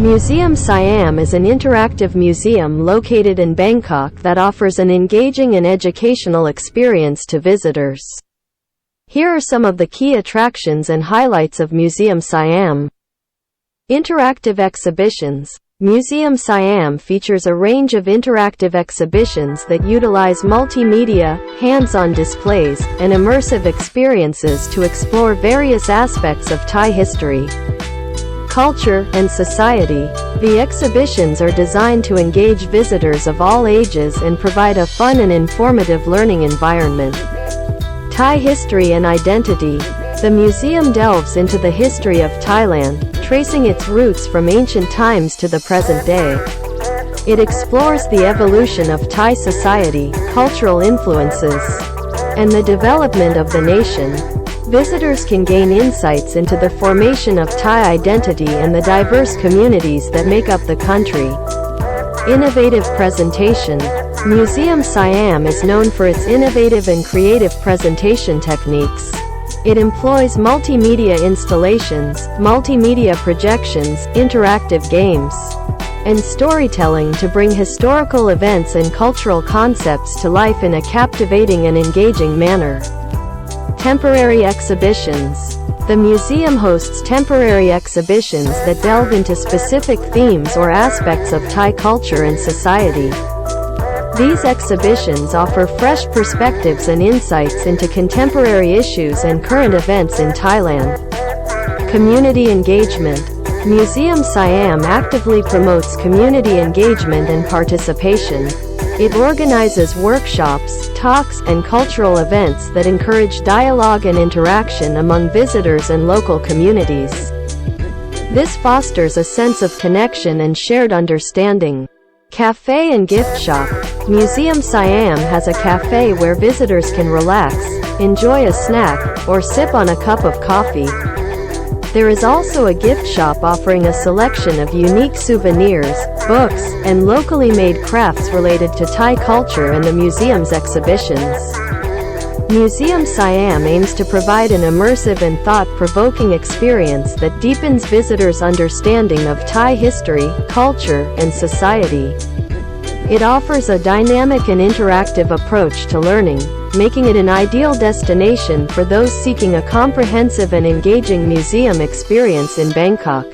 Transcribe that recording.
Museum Siam is an interactive museum located in Bangkok that offers an engaging and educational experience to visitors. Here are some of the key attractions and highlights of Museum Siam. Interactive exhibitions. Museum Siam features a range of interactive exhibitions that utilize multimedia, hands-on displays, and immersive experiences to explore various aspects of Thai history, culture, and society. The exhibitions are designed to engage visitors of all ages and provide a fun and informative learning environment. Thai history and identity. The museum delves into the history of Thailand, tracing its roots from ancient times to the present day. It explores the evolution of Thai society, cultural influences, and the development of the nation. Visitors can gain insights into the formation of Thai identity and the diverse communities that make up the country. Innovative presentation. Museum Siam is known for its innovative and creative presentation techniques. It employs multimedia installations, multimedia projections, interactive games, and storytelling to bring historical events and cultural concepts to life in a captivating and engaging manner. Temporary exhibitions. The museum hosts temporary exhibitions that delve into specific themes or aspects of Thai culture and society. These exhibitions offer fresh perspectives and insights into contemporary issues and current events in Thailand. Community engagement. Museum Siam actively promotes community engagement and participation. It organizes workshops, talks, and cultural events that encourage dialogue and interaction among visitors and local communities. This fosters a sense of connection and shared understanding. Cafe and gift shop. Museum Siam has a cafe where visitors can relax, enjoy a snack, or sip on a cup of coffee. There is also a gift shop offering a selection of unique souvenirs, books, and locally made crafts related to Thai culture and the museum's exhibitions. Museum Siam aims to provide an immersive and thought-provoking experience that deepens visitors' understanding of Thai history, culture, and society. It offers a dynamic and interactive approach to learning, making it an ideal destination for those seeking a comprehensive and engaging museum experience in Bangkok.